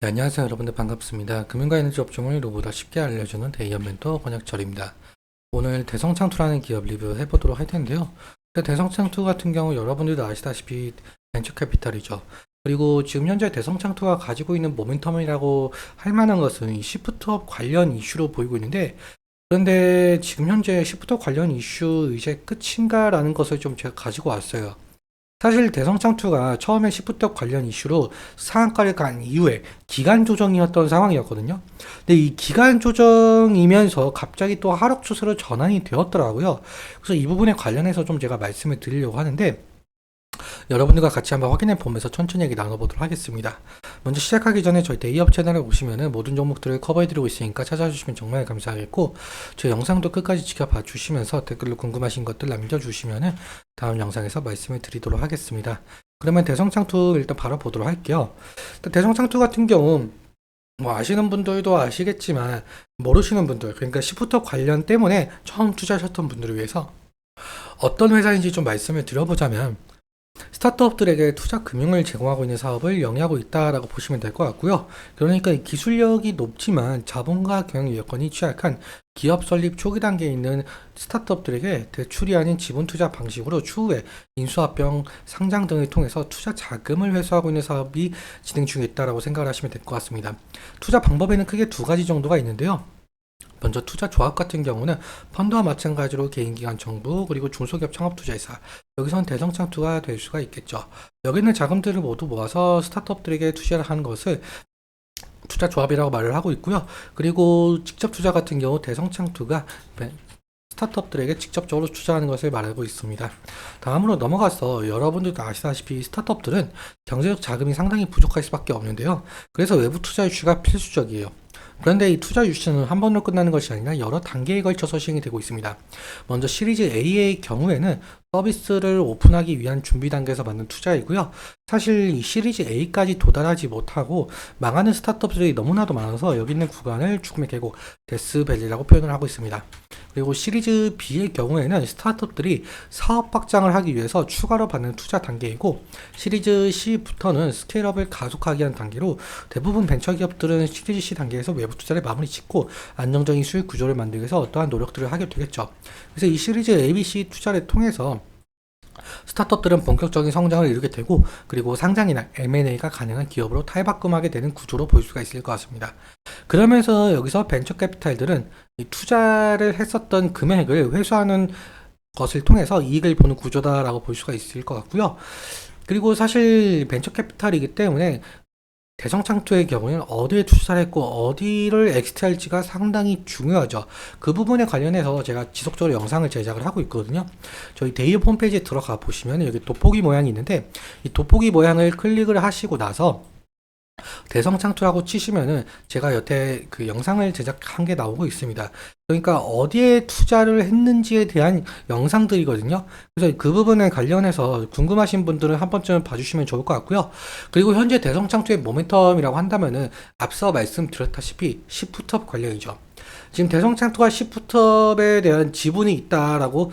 네, 안녕하세요 여러분들 반갑습니다. 금융과 에너지 업종을 누구보다 쉽게 알려주는 대기업 멘토 권혁철입니다. 오늘 대성창투라는 기업 리뷰해보도록 할 텐데요. 대성창투 같은 경우 여러분들도 아시다시피 벤처캐피탈이죠. 그리고 지금 현재 대성창투가 가지고 있는 모멘텀이라고 할 만한 것은 이 시프트업 관련 이슈로 보이고 있는데, 그런데 지금 현재 시프트업 관련 이슈 이제 끝인가 라는 것을 좀 제가 가지고 왔어요. 사실 대성창투가 처음에 시프트업 관련 이슈로 상한가를 간 이후에 기간 조정이었던 상황이었거든요. 근데 이 기간 조정이면서 갑자기 또 하락 추세로 전환이 되었더라고요. 그래서 이 부분에 관련해서 좀 제가 말씀을 드리려고 하는데, 여러분들과 같이 한번 확인해 보면서 천천히 얘기 나눠보도록 하겠습니다. 먼저 시작하기 전에 저희 대기업 채널에 오시면은 모든 종목들을 커버해드리고 있으니까 찾아주시면 정말 감사하겠고, 저희 영상도 끝까지 지켜봐 주시면서 댓글로 궁금하신 것들 남겨주시면은 다음 영상에서 말씀을 드리도록 하겠습니다. 그러면 대성창투 일단 바로 보도록 할게요. 대성창투 같은 경우 뭐 아시는 분들도 아시겠지만 모르시는 분들, 그러니까 시프트 관련 때문에 처음 투자하셨던 분들을 위해서 어떤 회사인지 좀 말씀을 드려보자면, 스타트업들에게 투자 금융을 제공하고 있는 사업을 영위하고 있다라고 보시면 될 것 같고요. 그러니까 기술력이 높지만 자본과 경영 여건이 취약한 기업 설립 초기 단계에 있는 스타트업들에게 대출이 아닌 지분 투자 방식으로 추후에 인수합병, 상장 등을 통해서 투자 자금을 회수하고 있는 사업이 진행 중에 있다라고 생각을 하시면 될 것 같습니다. 투자 방법에는 크게 두 가지 정도가 있는데요. 먼저 투자 조합 같은 경우는 펀드와 마찬가지로 개인기관 정부 그리고 중소기업 창업투자회사, 여기선 대성창투가 될 수가 있겠죠. 여기 있는 자금들을 모두 모아서 스타트업들에게 투자를 하는 것을 투자 조합이라고 말을 하고 있고요. 그리고 직접 투자 같은 경우 대성창투가 스타트업들에게 직접적으로 투자하는 것을 말하고 있습니다. 다음으로 넘어가서 여러분들도 아시다시피 스타트업들은 경제적 자금이 상당히 부족할 수밖에 없는데요. 그래서 외부 투자 유치가 필수적이에요. 그런데 이 투자 유치는 한 번으로 끝나는 것이 아니라 여러 단계에 걸쳐서 시행이 되고 있습니다. 먼저 시리즈 A의 경우에는 서비스를 오픈하기 위한 준비 단계에서 받는 투자이고요. 사실 이 시리즈 A까지 도달하지 못하고 망하는 스타트업들이 너무나도 많아서 여기 있는 구간을 죽음의 계곡, 데스밸리라고 표현을 하고 있습니다. 그리고 시리즈 B의 경우에는 스타트업들이 사업 확장을 하기 위해서 추가로 받는 투자 단계이고, 시리즈 C부터는 스케일업을 가속하기 위한 단계로 대부분 벤처기업들은 시리즈 C 단계에서 외부 투자를 마무리 짓고 안정적인 수익 구조를 만들기 위해서 어떠한 노력들을 하게 되겠죠. 그래서 이 시리즈 A, B, C 투자를 통해서 스타트업들은 본격적인 성장을 이루게 되고, 그리고 상장이나 M&A가 가능한 기업으로 탈바꿈하게 되는 구조로 볼 수가 있을 것 같습니다. 그러면서 여기서 벤처 캐피탈들은 이 투자를 했었던 금액을 회수하는 것을 통해서 이익을 보는 구조다라고 볼 수가 있을 것 같고요. 그리고 사실 벤처 캐피탈이기 때문에 대성창투의 경우에는 어디에 투자를 했고 어디를 엑시트할지가 상당히 중요하죠. 그 부분에 관련해서 제가 지속적으로 영상을 제작을 하고 있거든요. 저희 대기업 홈페이지에 들어가 보시면 여기 돋보기 모양이 있는데, 이 돋보기 모양을 클릭을 하시고 나서 대성창투라고 치시면은 제가 여태 그 영상을 제작한 게 나오고 있습니다. 그러니까 어디에 투자를 했는지에 대한 영상들이거든요. 그래서 그 부분에 관련해서 궁금하신 분들은 한 번쯤 봐주시면 좋을 것 같고요. 그리고 현재 대성창투의 모멘텀이라고 한다면은 앞서 말씀드렸다시피 시프트업 관련이죠. 지금 대성창투가 시프트업에 대한 지분이 있다라고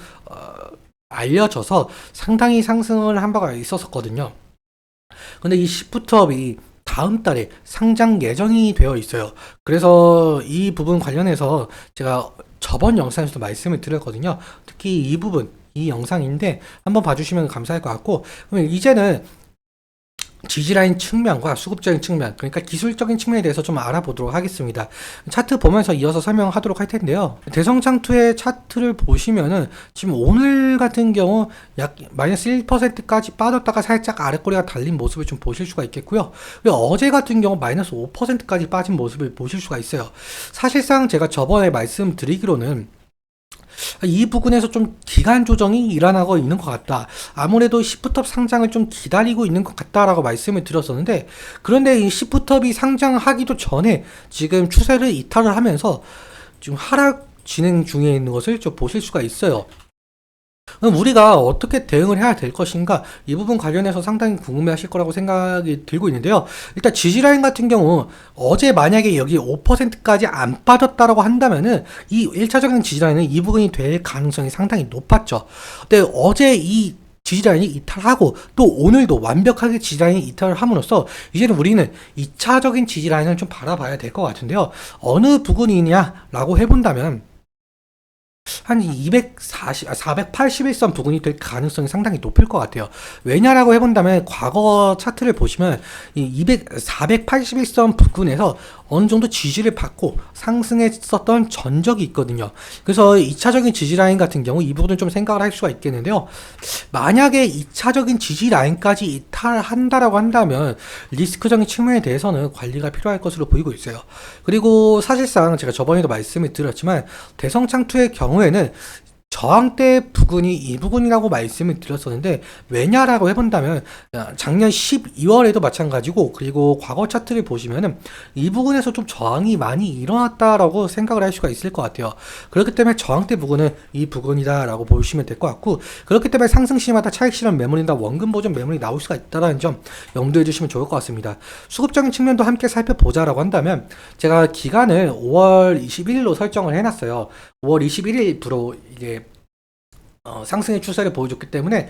알려져서 상당히 상승을 한 바가 있었거든요. 근데 이 시프트업이 다음 달에 상장 예정이 되어 있어요. 그래서 이 부분 관련해서 제가 저번 영상에서도 말씀을 드렸거든요. 특히 이 부분, 이 영상인데 한번 봐주시면 감사할 것 같고, 그러면 이제는 지지라인 측면과 수급적인 측면, 그러니까 기술적인 측면에 대해서 좀 알아보도록 하겠습니다. 차트 보면서 이어서 설명하도록 할 텐데요. 대성창투의 차트를 보시면은 지금 오늘 같은 경우 약 마이너스 1%까지 빠졌다가 살짝 아랫꼬리가 달린 모습을 좀 보실 수가 있겠고요. 그리고 어제 같은 경우 마이너스 5%까지 빠진 모습을 보실 수가 있어요. 사실상 제가 저번에 말씀드리기로는 이 부분에서 좀 기간 조정이 일어나고 있는 것 같다. 아무래도 시프트업 상장을 좀 기다리고 있는 것 같다라고 말씀을 드렸었는데, 그런데 이 시프트업이 상장하기도 전에 지금 추세를 이탈을 하면서 지금 하락 진행 중에 있는 것을 좀 보실 수가 있어요. 그럼 우리가 어떻게 대응을 해야 될 것인가, 이 부분 관련해서 상당히 궁금해 하실 거라고 생각이 들고 있는데요. 일단 지지라인 같은 경우 어제 만약에 여기 5%까지 안 빠졌다라고 한다면은 이 1차적인 지지라인은 이 부분이 될 가능성이 상당히 높았죠. 근데 어제 이 지지라인이 이탈하고 또 오늘도 완벽하게 지지라인이 이탈을 함으로써 이제는 우리는 2차적인 지지라인을 좀 바라봐야 될 것 같은데요. 어느 부분이냐라고 해본다면 한 481선 부근이 될 가능성이 상당히 높을 것 같아요. 왜냐라고 해본다면 과거 차트를 보시면 이 481선 부근에서 어느 정도 지지를 받고 상승했었던 전적이 있거든요. 그래서 2차적인 지지 라인 같은 경우 이 부분을 좀 생각을 할 수가 있겠는데요. 만약에 2차적인 지지 라인까지 이탈한다라고 한다면 리스크적인 측면에 대해서는 관리가 필요할 것으로 보이고 있어요. 그리고 사실상 제가 저번에도 말씀을 드렸지만 대성창투의 경우에는 저항대 부근이 이 부분이라고 말씀을 드렸었는데 왜냐라고 해본다면 작년 12월에도 마찬가지고 그리고 과거 차트를 보시면은 이 부분에서 좀 저항이 많이 일어났다라고 생각을 할 수가 있을 것 같아요. 그렇기 때문에 저항대 부근은 이 부분이다라고 보시면 될 것 같고 그렇기 때문에 상승 시마다 차익 실현 매물이나 원금 보전 매물이 나올 수가 있다는 점 염두해 주시면 좋을 것 같습니다. 수급적인 측면도 함께 살펴보자라고 한다면 제가 기간을 5월 21일로 설정을 해놨어요. 5월 21일부로 이게 상승의 추세를 보여줬기 때문에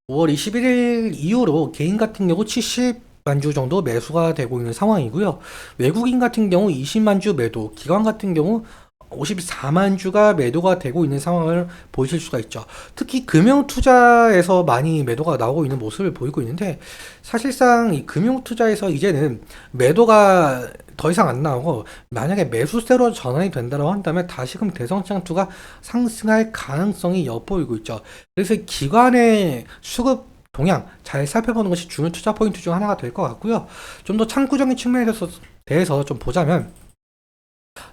5월 21일 이후로 개인 같은 경우 70만 주 정도 매수가 되고 있는 상황이고요. 외국인 같은 경우 20만 주 매도, 기관 같은 경우 54만 주가 매도가 되고 있는 상황을 보실 수가 있죠. 특히 금융투자에서 많이 매도가 나오고 있는 모습을 보이고 있는데 사실상 이 금융투자에서 이제는 매도가 더 이상 안 나오고 만약에 매수세로 전환이 된다고 한다면 다시금 대성장투가 상승할 가능성이 엿보이고 있죠. 그래서 기관의 수급 동향 잘 살펴보는 것이 중요 투자 포인트 중 하나가 될 것 같고요. 좀 더 창구적인 측면에 대해서 좀 보자면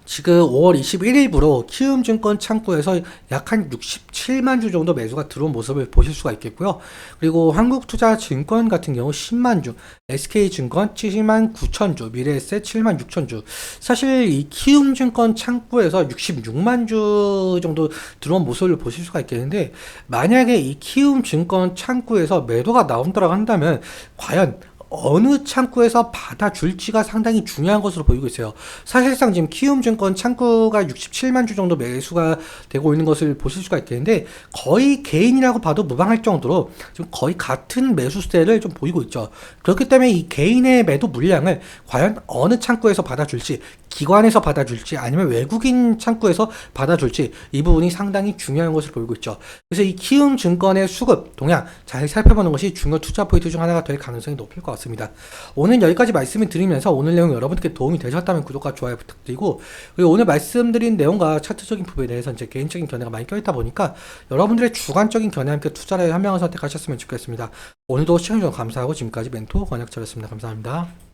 지금 5월 21일부로 키움증권 창구에서 약 한 67만 주 정도 매수가 들어온 모습을 보실 수가 있겠고요. 그리고 한국투자증권 같은 경우 10만 주, SK증권 70만 9천 주, 미래에셋 7만 6천 주. 사실 이 키움증권 창구에서 66만 주 정도 들어온 모습을 보실 수가 있겠는데 만약에 이 키움증권 창구에서 매도가 나온다고 한다면 과연 어느 창구에서 받아줄지가 상당히 중요한 것으로 보이고 있어요. 사실상 지금 키움증권 창구가 67만 주 정도 매수가 되고 있는 것을 보실 수가 있겠는데 거의 개인이라고 봐도 무방할 정도로 지금 거의 같은 매수세를 좀 보이고 있죠. 그렇기 때문에 이 개인의 매도 물량을 과연 어느 창구에서 받아줄지 기관에서 받아줄지 아니면 외국인 창구에서 받아줄지 이 부분이 상당히 중요한 것을 보이고 있죠. 그래서 이 키움증권의 수급 동향 잘 살펴보는 것이 중요 투자 포인트 중 하나가 될 가능성이 높을 것 같습니다. 오늘 여기까지 말씀을 드리면서 오늘 내용 여러분께 도움이 되셨다면 구독과 좋아요 부탁드리고 그리고 오늘 말씀드린 내용과 차트적인 부분에 대해서 이제 개인적인 견해가 많이 껴있다 보니까 여러분들의 주관적인 견해와 함께 투자를 현명한 선택하셨으면 좋겠습니다. 오늘도 시청해주셔서 감사하고 지금까지 멘토 권혁철이었습니다. 감사합니다.